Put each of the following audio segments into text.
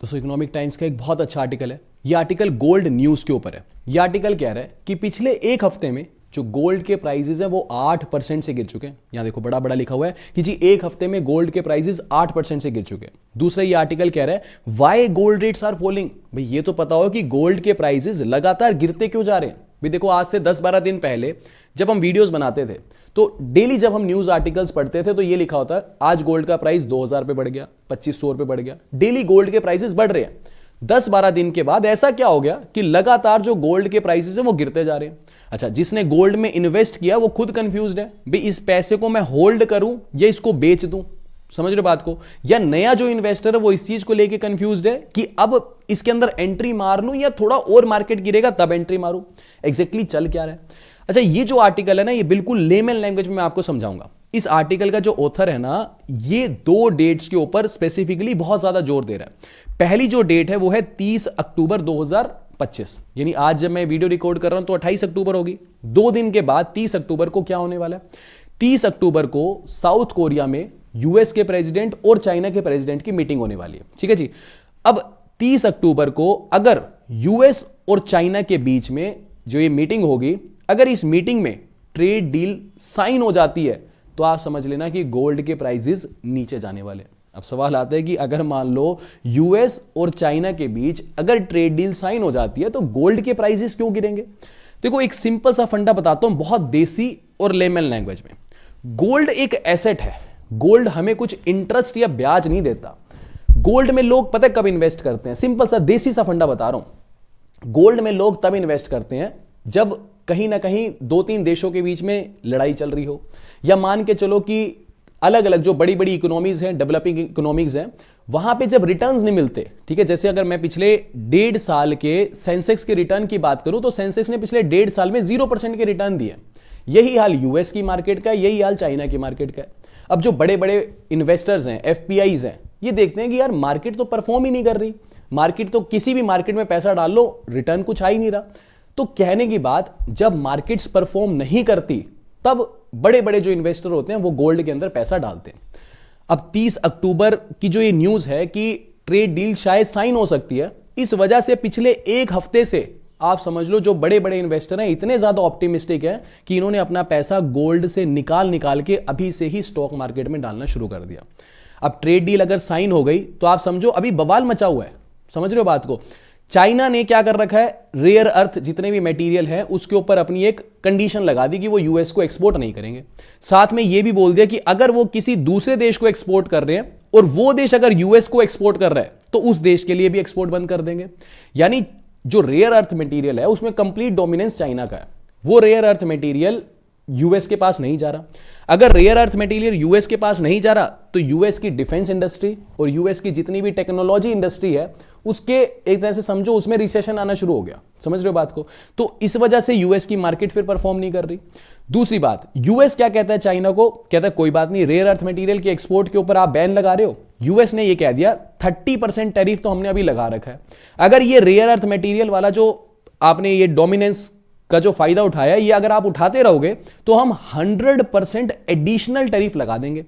दोस्तों economic times का एक बहुत अच्छा आर्टिकल है। ये आर्टिकल गोल्ड न्यूज के ऊपर है। ये आर्टिकल कह रहा है कि पिछले एक हफ्ते में जो गोल्ड के प्राइसेस हैं वो 8% से गिर चुके हैं। यहां देखो बड़ा बड़ा लिखा हुआ है कि जी एक हफ्ते में गोल्ड के प्राइसेस 8% से गिर चुके हैं। दूसरा ये आर्टिकल कह रहा है why gold rates are falling. भाई ये तो पता हो कि गोल्ड के प्राइसेस लगातार गिरते क्यों जा रहे हैं। भाई देखो आज से 10-12 दिन पहले जब हम वीडियोस बनाते थे तो डेली जब हम न्यूज आर्टिकल्स पढ़ते थे तो ये लिखा होता है आज गोल्ड का प्राइस 2000 पे बढ़ गया, 2500 पे बढ़ गया। डेली गोल्ड के प्राइसेस बढ़ रहे हैं। 10-12 दिन के बाद ऐसा क्या हो गया कि लगातार जो गोल्ड के प्राइसेस हैं वो गिरते जा रहे हैं। अच्छा, जिसने गोल्ड में इन्वेस्ट किया वो खुद कंफ्यूज्ड है, भाई इस पैसे को मैं होल्ड करूं या इसको बेच दूं। समझ रहे बात को? या नया जो इन्वेस्टर है वो इस चीज को लेके कंफ्यूज्ड है कि अब इसके अंदर एंट्री मार लूं या थोड़ा और मार्केट गिरेगा तब एंट्री मारूं। एग्जैक्टली चल क्या रहा है? अच्छा, ये जो आर्टिकल है ना ये बिल्कुल लेमन लैंग्वेज में मैं आपको समझाऊंगा। इस आर्टिकल का जो ऑथर है ना ये 2 डेट्स के ऊपर स्पेसिफिकली बहुत ज्यादा जोर दे रहा है। पहली जो डेट है वो है 30 अक्टूबर 2025, यानी आज जब मैं वीडियो रिकॉर्ड कर रहा हूं तो 28 अक्टूबर होगी। 2 दिन के बाद 30 अक्टूबर को क्या होने वाला है? 30 अक्टूबर को साउथ कोरिया में यूएस के प्रेसिडेंट और चाइना के प्रेसिडेंट की मीटिंग होने वाली है। ठीक है जी। अब 30 अक्टूबर को अगर यूएस और चाइना के बीच में जो ये मीटिंग होगी, अगर इस मीटिंग में ट्रेड डील साइन हो जाती है तो आप समझ लेना कि गोल्ड के प्राइसेस नीचे जाने वाले। अब सवाल आता है कि अगर मान लो यूएस और चाइना के बीच अगर ट्रेड डील साइन हो जाती है तो गोल्ड के प्राइसेस क्यों गिरेंगे? देखो एक सिंपल सा फंडा बताता हूं बहुत देसी और लेमन लैंग्वेज में। गोल्ड एक एसेट है। गोल्ड हमें कुछ इंटरेस्ट या ब्याज नहीं देता। गोल्ड में लोग पता है कब इन्वेस्ट करते हैं? सिंपल सा देसी सा फंडा बता रहा हूं। गोल्ड में लोग तब इन्वेस्ट करते हैं जब कहीं ना कहीं 2-3 देशों के बीच में लड़ाई चल रही हो, या मान के चलो कि अलग अलग जो बड़ी बड़ी इकोनॉमीज हैं, डेवलपिंग इकोनॉमीज हैं, वहां पे जब रिटर्न्स नहीं मिलते। ठीक है, जैसे अगर मैं पिछले 1.5 साल के सेंसेक्स के रिटर्न की बात करूं तो सेंसेक्स ने पिछले 1.5 साल में 0% के रिटर्न दिए। यही हाल यूएस की मार्केट का है, यही हाल चाइना की मार्केट का है। अब जो बड़े बड़े इन्वेस्टर्स हैं, एफपीआईज हैं, ये देखते हैं कि यार मार्केट तो परफॉर्म ही नहीं कर रही। मार्केट तो किसी भी मार्केट में पैसा डाल लो रिटर्न कुछ आ ही नहीं रहा। तो कहने की बात, जब मार्केट्स परफॉर्म नहीं करती तब बड़े बड़े जो इन्वेस्टर होते हैं वो गोल्ड के अंदर पैसा डालते हैं। अब 30 अक्टूबर की जो ये न्यूज है कि ट्रेड डील शायद साइन हो सकती है, इस वजह से पिछले एक हफ्ते से आप समझ लो जो बड़े बड़े इन्वेस्टर हैं इतने ज्यादा ऑप्टिमिस्टिक हैं कि इन्होंने अपना पैसा गोल्ड से निकाल के अभी से ही स्टॉक मार्केट में डालना शुरू कर दिया। अब ट्रेड डील अगर साइन हो गई तो आप समझो अभी बवाल मचा हुआ है। समझ रहे हो बात को? चाइना ने क्या कर रखा है, रेयर अर्थ जितने भी मटेरियल हैं उसके ऊपर अपनी एक कंडीशन लगा दी कि वो यूएस को एक्सपोर्ट नहीं करेंगे। साथ में ये भी बोल दिया कि अगर वो किसी दूसरे देश को एक्सपोर्ट कर रहे हैं और वो देश अगर यूएस को एक्सपोर्ट कर रहा है तो उस देश के लिए भी एक्सपोर्ट बंद कर देंगे। यानी जो रेयर अर्थ मटेरियल है उसमें कंप्लीट डोमिनेंस चाइना का है। वो रेयर अर्थ मटेरियल यूएस के पास नहीं जा रहा। अगर रेयर अर्थ मटेरियल यूएस के पास नहीं जा रहा तो यूएस की डिफेंस इंडस्ट्री और यूएस की जितनी भी टेक्नोलॉजी इंडस्ट्री है उसके एक तरह से समझो उसमें रिसेशन आना शुरू हो गया। समझ रहे हो बात को? तो इस वजह से यूएस की मार्केट फिर परफॉर्म नहीं कर रही। दूसरी बात, यूएस क्या कहता है चाइना को? कहता है कोई बात नहीं, रेयर अर्थ मटेरियल के एक्सपोर्ट के ऊपर आप बैन लगा रहे हो। यूएस ने ये कह दिया 30% टैरिफ तो हमने अभी लगा रखा है। अगर ये रेयर अर्थ मटेरियल वाला जो आपने ये डोमिनेंस का जो फायदा उठाया ये अगर आप उठाते रहोगे तो हम 100% एडिशनल टैरिफ लगा देंगे।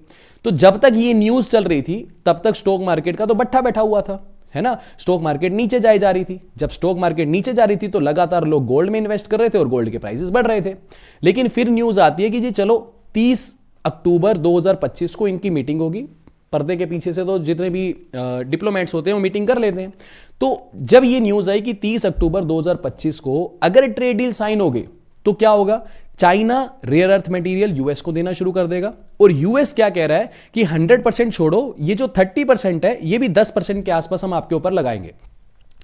तो जब तक ये न्यूज चल रही थी तब तक स्टॉक मार्केट का तो बट्ठा बैठा हुआ था, है ना? स्टॉक मार्केट नीचे जाए जा रही थी। जब स्टॉक मार्केट नीचे जा रही थी तो लगातार लोग गोल्ड में इन्वेस्ट कर रहे थे और गोल्ड के प्राइसेस बढ़ रहे थे। लेकिन फिर न्यूज आती है कि जी चलो 30 अक्टूबर 2025 को इनकी मीटिंग होगी। पर्दे के पीछे से तो जितने भी डिप्लोमेट्स होते हैं वो मीटिंग कर लेते हैं। तो जब ये न्यूज आई कि 30 अक्टूबर 2025 को अगर ट्रेड डील साइन हो गई तो क्या होगा? China rare earth material US को देना शुरू कर देगा और यूएस क्या कह रहा है कि 100% छोड़ो, ये जो 30% है ये भी 10% के आसपास हम आपके ऊपर लगाएंगे।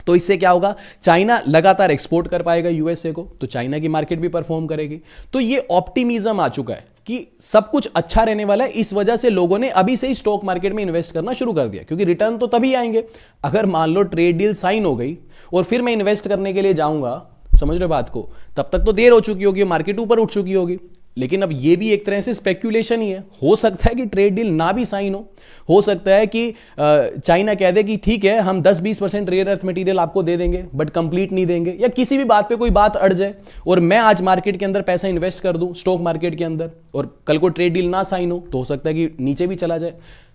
तो इससे क्या होगा? चाइना लगातार एक्सपोर्ट कर पाएगा यूएसए को, तो चाइना की मार्केट भी परफॉर्म करेगी। तो ये ऑप्टिमिज्म आ चुका है कि सब कुछ अच्छा रहने वाला है। इस वजह से लोगों ने अभी से ही स्टॉक मार्केट में इन्वेस्ट करना शुरू कर दिया, क्योंकि रिटर्न तो तभी आएंगे अगर मान लो ट्रेड डील साइन हो गई और फिर मैं इन्वेस्ट करने के लिए जाऊंगा। समझ रहे बात को? तब तक तो देर हो चुकी होगी, मार्केट ऊपर उठ चुकी होगी। लेकिन अब ये भी एक तरह से स्पेक्यूलेशन ही है। हो सकता है कि ट्रेड डील ना भी साइन हो सकता है कि चाइना कह दे कि ठीक है हम 10-20% रेयर अर्थ मटेरियल आपको दे देंगे बट कंप्लीट नहीं देंगे, या किसी भी बात पे कोई बात अड़ जाए और मैं आज मार्केट के अंदर पैसा इन्वेस्ट कर दूं स्टॉक मार्केट के अंदर और कल को ट्रेड डील ना साइन हो तो हो सकता है कि नीचे भी चला जाए।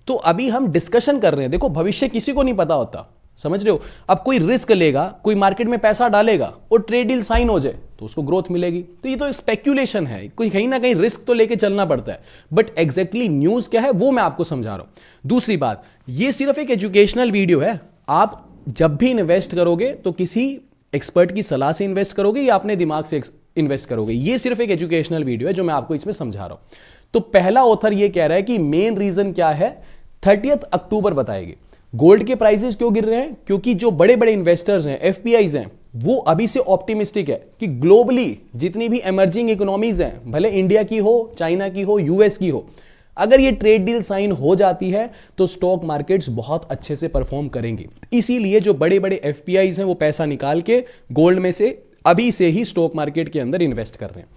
तो अभी हम डिस्कशन कर रहे हैं। देखो भविष्य किसी को नहीं पता होता, समझ रहे हो? अब कोई रिस्क लेगा, कोई मार्केट में पैसा डालेगा और ट्रेड डील साइन हो जाए तो उसको ग्रोथ मिलेगी। तो ये तो स्पेक्यूलेशन है, कोई कहीं ना कहीं रिस्क तो लेके चलना पड़ता है, बट एग्जैक्टली न्यूज क्या है वो मैं आपको समझा रहा हूं। दूसरी बात, ये सिर्फ एक एजुकेशनल वीडियो है। आप जब भी इन्वेस्ट करोगे तो किसी एक्सपर्ट की सलाह से इन्वेस्ट करोगे या अपने दिमाग से इन्वेस्ट करोगे। ये सिर्फ एक एजुकेशनल वीडियो है जो मैं आपको इसमें समझा रहा हूं। तो पहला ऑथर ये कह रहा है कि मेन रीजन क्या है, 30 अक्टूबर बताएगी। गोल्ड के प्राइसेस क्यों गिर रहे हैं? क्योंकि जो बड़े बड़े इन्वेस्टर्स हैं, एफपीआईज हैं, वो अभी से ऑप्टिमिस्टिक है कि ग्लोबली जितनी भी इमर्जिंग इकोनॉमीज हैं, भले इंडिया की हो, चाइना की हो, यूएस की हो, अगर ये ट्रेड डील साइन हो जाती है तो स्टॉक मार्केट्स बहुत अच्छे से परफॉर्म करेंगी। इसीलिए जो बड़े बड़े एफपीआईज हैं वो पैसा निकाल के गोल्ड में से अभी से ही स्टॉक मार्केट के अंदर इन्वेस्ट कर रहे हैं।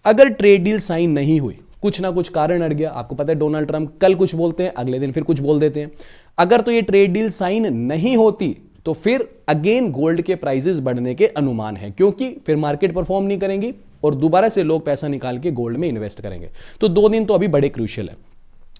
अगर ट्रेड डील साइन नहीं हुई, कुछ ना कुछ कारण अड़ गया, आपको पता है डोनाल्ड ट्रंप कल कुछ बोलते हैं, अगले दिन फिर कुछ बोल देते हैं, अगर तो ये ट्रेड डील साइन नहीं होती तो फिर अगेन गोल्ड के प्राइसेस बढ़ने के अनुमान है, क्योंकि फिर मार्केट परफॉर्म नहीं करेंगी और दोबारा से लोग पैसा निकाल के गोल्ड में इन्वेस्ट करेंगे। तो 2 दिन तो अभी बड़े क्रूशियल है।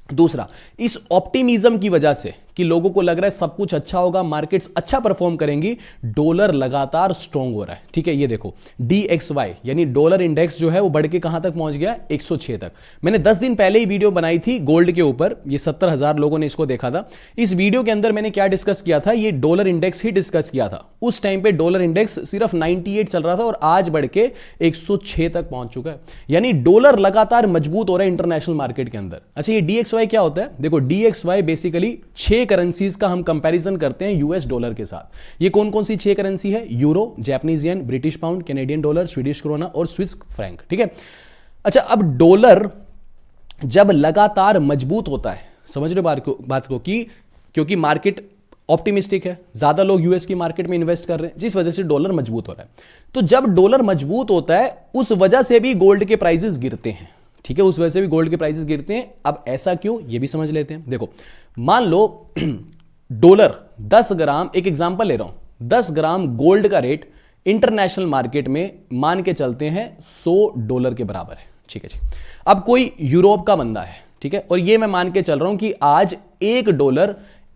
दूसरा, इस ऑप्टिमिज्म की वजह से कि लोगों को लग रहा है सब कुछ अच्छा होगा, मार्केट्स अच्छा परफॉर्म करेंगी, डॉलर लगातार स्ट्रांग हो रहा है। ठीक है, ये देखो DXY यानी डॉलर इंडेक्स जो है वो बढ़ के कहां तक पहुंच गया, 106 तक। मैंने 10 दिन पहले ही वीडियो बनाई थी गोल्ड के ऊपर, ये 70,000 लोगों ने इसको देखा था। इस वीडियो के अंदर मैंने क्या डिस्कस किया था, ये डॉलर इंडेक्स ही डिस्कस किया था। उस टाइम पे डॉलर इंडेक्स सिर्फ 98 चल रहा था और आज बढ़ के 106 तक पहुंच चुका है, यानी डॉलर लगातार मजबूत हो रहा है इंटरनेशनल मार्केट के अंदर। अच्छा, ये DXY क्या होता है? देखो, DXY बेसिकली 6 करेंसीज का हम कंपैरिजन करते हैं यूएस डॉलर के साथ। ये कौन कौन सी 6 करेंसी है? Euro, Japanese yen, British pound, Canadian dollar, Swedish krona और स्विस फ्रैंक। ठीक है। अच्छा, अब डॉलर जब लगातार मजबूत होता है, समझ रहे बात को कि क्योंकि मार्केट ऑप्टिमिस्टिक है, ज्यादा लोग यूएस की मार्केट में इन्वेस्ट कर रहे हैं, जिस वजह से डॉलर मजबूत हो रहा है। तो जब डॉलर मजबूत होता है उस वजह से भी गोल्ड के प्राइसेस गिरते हैं। ठीक है, उस वजह से भी गोल्ड के प्राइसेस गिरते हैं। अब ऐसा क्यों, ये भी समझ लेते हैं। देखो, मान लो डॉलर 10 ग्राम, एक एग्जांपल ले रहा हूं, 10 ग्राम गोल्ड का रेट इंटरनेशनल मार्केट में मान के चलते हैं $100 के बराबर है। ठीक है जी। अब कोई यूरोप का बंदा है, ठीक है, और ये मैं मान के चल रहा हूं कि आज $1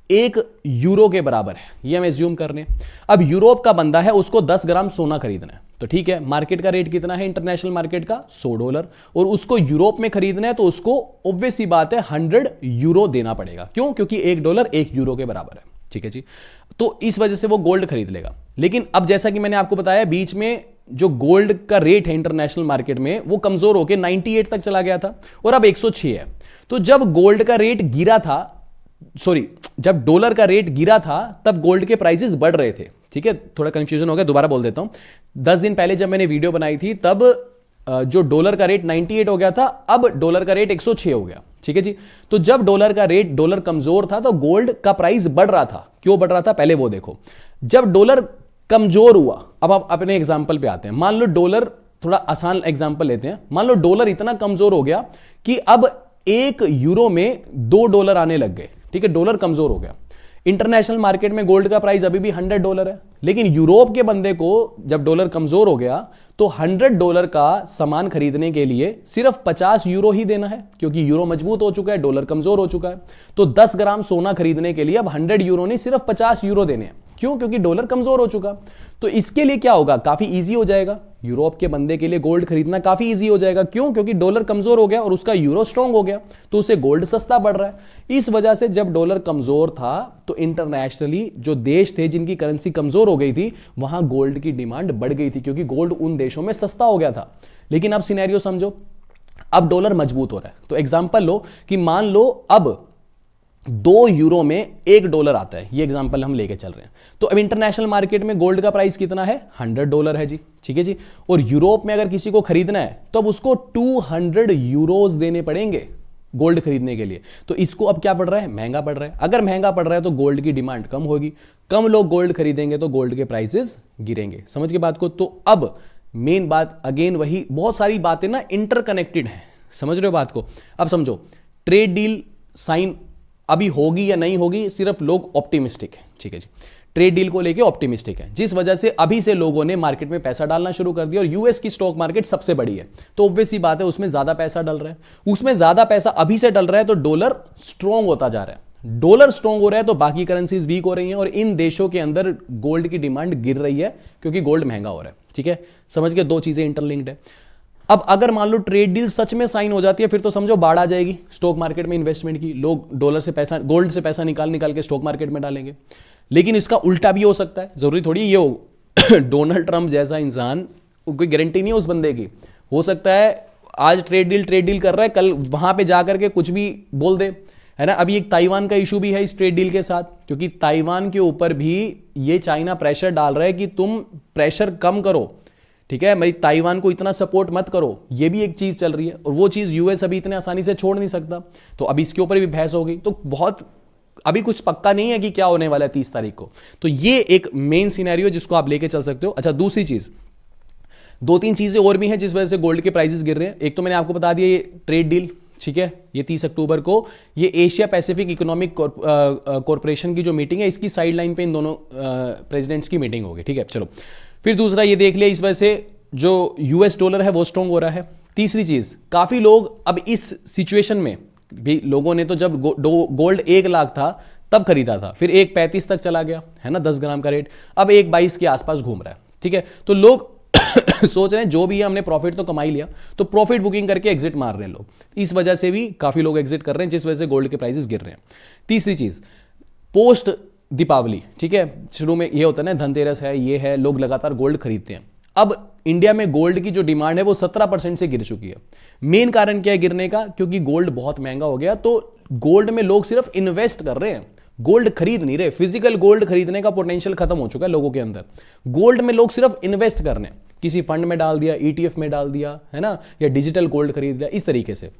1 यूरो के बराबर है, ये हम एज्यूम कर रहे हैं। अब यूरोप का बंदा है, उसको 10 ग्राम सोना खरीदना है, तो ठीक है, मार्केट का रेट कितना है इंटरनेशनल मार्केट का? $100, और उसको यूरोप में खरीदना है तो उसको ऑब्वियस सी बात है 100 यूरो देना पड़ेगा। क्यों? क्योंकि $1 1 यूरो के बराबर है। ठीक है जी। तो इस वजह से वो गोल्ड खरीद लेगा। लेकिन अब जैसा कि मैंने आपको बताया, बीच में जो गोल्ड का रेट है इंटरनेशनल मार्केट में वो कमजोर होकर 98 तक चला गया था और अब 106 है। तो जब गोल्ड का रेट गिरा था, जब डॉलर का रेट गिरा था तब गोल्ड के प्राइसेस बढ़ रहे थे। ठीक है, थोड़ा कंफ्यूजन हो गया, दोबारा बोल देता हूं। 10 दिन पहले जब मैंने वीडियो बनाई थी तब जो डॉलर का रेट 98 हो गया था, अब डॉलर का रेट 106 हो गया। ठीक है जी। तो जब डॉलर कमजोर था तो गोल्ड का प्राइस बढ़ रहा था। क्यों बढ़ रहा था पहले वो देखो। जब डॉलर कमजोर हुआ, अब आप अपने एग्जांपल पे आते हैं। मान लो डॉलर, थोड़ा आसान एग्जांपल लेते हैं, मान लो डॉलर इतना कमजोर हो गया कि अब 1 यूरो में $2 आने लग गए। ठीक है, डॉलर कमजोर हो गया। इंटरनेशनल मार्केट में गोल्ड का प्राइस अभी भी $100 है, लेकिन यूरोप के बंदे को जब डॉलर कमजोर हो गया तो $100 का सामान खरीदने के लिए सिर्फ 50 यूरो ही देना है, क्योंकि यूरो मजबूत हो चुका है, डॉलर कमजोर हो चुका है। तो 10 ग्राम सोना खरीदने के लिए अब 100 यूरो नहीं, सिर्फ 50 यूरो देने हैं। क्यों? क्योंकि डॉलर कमजोर हो चुका। तो इसके लिए क्या होगा, काफी इजी हो जाएगा, यूरोप के बंदे के लिए गोल्ड खरीदना काफी इजी हो जाएगा। क्यों? क्योंकि डॉलर कमजोर हो गया और उसका यूरो स्ट्रांग हो गया, तो उसे गोल्ड सस्ता पड़ रहा है। इस वजह से जब डॉलर कमजोर था तो इंटरनेशनली जो देश थे जिनकी करेंसी कमजोर हो गई थी, वहां गोल्ड की डिमांड बढ़ गई थी, क्योंकि गोल्ड उन देशों में सस्ता हो गया था। लेकिन अब सिनेरियो समझो, अब डॉलर मजबूत हो रहा है। तो एग्जांपल लो कि मान लो अब 2 यूरो में $1 आता है, ये एग्जांपल हम लेके चल रहे हैं। तो अब इंटरनेशनल मार्केट में गोल्ड का प्राइस कितना है? $100 है जी। ठीक है जी। और यूरोप में अगर किसी को खरीदना है तो अब उसको 200 यूरोज देने पड़ेंगे गोल्ड खरीदने के लिए। तो इसको अब क्या पड़ रहा है? महंगा पड़ रहा है। अगर महंगा पड़ रहा है तो गोल्ड की डिमांड कम होगी, कम लोग गोल्ड खरीदेंगे तो गोल्ड के प्राइसेस गिरेंगे। समझ के बात को? तो अब मेन बात अगेन वही, बहुत सारी बातें ना इंटरकनेक्टेड हैं, समझ रहे हो बात को? अब समझो, ट्रेड डील साइन अभी होगी या नहीं होगी, सिर्फ लोग ऑप्टिमिस्टिक है। ठीक है जी, ट्रेड डील को लेके ऑप्टिमिस्टिक है, जिस वजह से अभी से लोगों ने मार्केट में पैसा डालना शुरू कर दिया। और यूएस की स्टॉक मार्केट सबसे बड़ी है, तो ऑब्वियस ही बात है उसमें ज्यादा पैसा डल रहा है। उसमें ज्यादा पैसा अभी से डल रहा है तो डॉलर स्ट्रॉन्ग होता जा रहा है। डॉलर स्ट्रांग हो रहा है तो बाकी करेंसीज वीक हो रही हैं और इन देशों के अंदर गोल्ड की डिमांड गिर रही है क्योंकि गोल्ड महंगा हो रहा है। ठीक है, समझ के, दो चीजें इंटरलिंक्ड है। अब अगर मान लो ट्रेड डील सच में साइन हो जाती है, फिर तो समझो बाढ़ आ जाएगी स्टॉक मार्केट में इन्वेस्टमेंट की। लोग डॉलर से पैसा, गोल्ड से पैसा निकाल निकाल के स्टॉक मार्केट में डालेंगे। लेकिन इसका उल्टा भी हो सकता है, जरूरी थोड़ी ये हो डोनाल्ड ट्रंप जैसा इंसान, कोई गारंटी नहीं है उस बंदे की, हो सकता है आज ट्रेड डील कर रहा है, कल वहां पे जाकर के कुछ भी बोल दे, है ना। अभी एक ताइवान का इशू भी है इस ट्रेड डील के साथ, क्योंकि ताइवान के ऊपर भी ये चाइना प्रेशर डाल रहा है कि तुम प्रेशर कम करो, ठीक है, भाई ताइवान को इतना सपोर्ट मत करो। ये भी एक चीज चल रही है और वो चीज यूएस अभी इतने आसानी से छोड़ नहीं सकता, तो अभी इसके ऊपर भी बहस हो गई। तो बहुत अभी कुछ पक्का नहीं है कि क्या होने वाला है 30 तारीख को। तो ये एक मेन सिनेरियो जिसको आप लेके चल सकते हो। अच्छा, दूसरी चीज, दो तीन चीजें और भी हैं जिस वजह से गोल्ड के प्राइसेस गिर रहे हैं। एक तो मैंने आपको बता दिया ये ट्रेड डील, ठीक है, ये 30 अक्टूबर को ये एशिया पैसिफिक इकोनॉमिक कॉरपोरेशन की जो मीटिंग है, इसकी साइडलाइन पे इन दोनों प्रेसिडेंट्स की मीटिंग होगी। ठीक है, चलो। फिर दूसरा ये देख लिया, इस वजह से जो यूएस डॉलर है वो स्ट्रांग हो रहा है। तीसरी चीज, काफी लोग अब इस सिचुएशन में भी, लोगों ने तो जब गोल्ड 1 लाख था तब खरीदा था, फिर 1.35 तक चला गया, है ना, 10 ग्राम का रेट, अब 1.22 के आसपास घूम रहा है। ठीक है, तो लोग सोच रहे हैं जो भी है हमने प्रॉफिट तो कमा ही लिया, तो प्रॉफिट बुकिंग करके एग्जिट मार रहे हैं लोग। इस वजह से भी काफी लोग एग्जिट कर रहे हैं, जिस वजह से गोल्ड के प्राइसेस गिर रहे हैं। तीसरी चीज, पोस्ट दीपावली, ठीक है, शुरू में ये होता है ना, धनतेरस है, ये है, लोग लगातार गोल्ड खरीदते हैं। अब इंडिया में गोल्ड की जो डिमांड है वो 17% से गिर चुकी है। मेन कारण क्या है गिरने का? क्योंकि गोल्ड बहुत महंगा हो गया, तो गोल्ड में लोग सिर्फ इन्वेस्ट कर रहे हैं, गोल्ड खरीद नहीं रहे। फिजिकल गोल्ड खरीदने का पोटेंशियल खत्म हो चुका है लोगों के अंदर। गोल्ड में लोग सिर्फ इन्वेस्ट कर रहे हैं, किसी फंड में डाल दिया, ईटीएफ में डाल दिया, है ना, या डिजिटल गोल्ड खरीद लिया, इस तरीके से।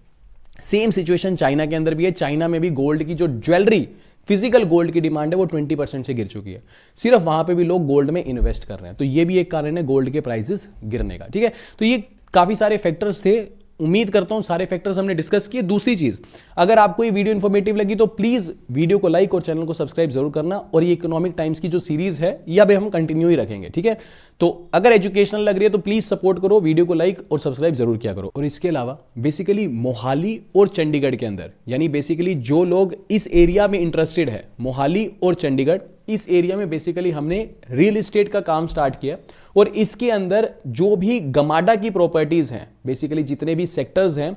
सेम सिचुएशन चाइना के अंदर भी है। चाइना में भी गोल्ड की जो ज्वेलरी, फिजिकल गोल्ड की डिमांड है वो 20% से गिर चुकी है। सिर्फ वहां पे भी लोग गोल्ड में इन्वेस्ट कर रहे हैं, तो ये भी एक कारण है गोल्ड के प्राइसेस गिरने का। ठीक है, तो ये काफी सारे फैक्टर्स थे। उम्मीद करता हूं सारे फैक्टर्स हमने डिस्कस किए। दूसरी चीज, अगर आपको ये वीडियो इंफॉर्मेटिव लगी तो प्लीज वीडियो को लाइक और चैनल को सब्सक्राइब जरूर करना। और ये इकोनॉमिक टाइम्स की जो सीरीज है ये अभी हम कंटिन्यू ही रखेंगे। ठीक है, तो अगर एजुकेशनल लग रही है तो प्लीज सपोर्ट करो, वीडियो को लाइक और सब्सक्राइब जरूर किया करो। और इसके अलावा बेसिकली मोहाली और चंडीगढ़ के अंदर, यानी बेसिकली जो लोग इस एरिया में इंटरेस्टेड है, मोहाली और चंडीगढ़, इस एरिया में बेसिकली हमने रियल एस्टेट का काम स्टार्ट किया। और इसके अंदर जो भी गमाडा की प्रॉपर्टीज हैं, बेसिकली जितने भी सेक्टर्स हैं,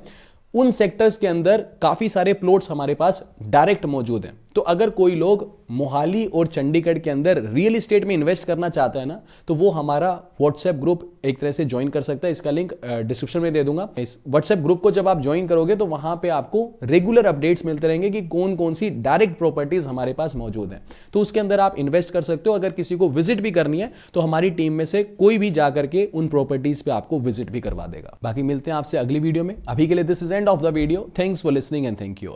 उन सेक्टर्स के अंदर काफी सारे प्लॉट्स हमारे पास डायरेक्ट मौजूद हैं। तो अगर कोई लोग मोहाली और चंडीगढ़ के अंदर रियल एस्टेट में इन्वेस्ट करना चाहता है ना, तो वो हमारा व्हाट्सएप ग्रुप एक तरह से ज्वाइन कर सकता है। इसका लिंक डिस्क्रिप्शन में दे दूंगा। इस व्हाट्सएप ग्रुप को जब आप ज्वाइन करोगे तो वहां पे आपको रेगुलर अपडेट्स मिलते रहेंगे कि कौन कौन सी डायरेक्ट प्रॉपर्टीज हमारे पास मौजूद हैं। तो उसके अंदर आप इन्वेस्ट कर सकते हो। अगर किसी को विजिट भी करनी है तो हमारी टीम में से कोई भी जाकर के उन प्रॉपर्टीज पे आपको विजिट भी करवा देगा। बाकी मिलते हैं आपसे अगली वीडियो में। अभी के लिए this is end of the video. Thanks for listening and thank you all.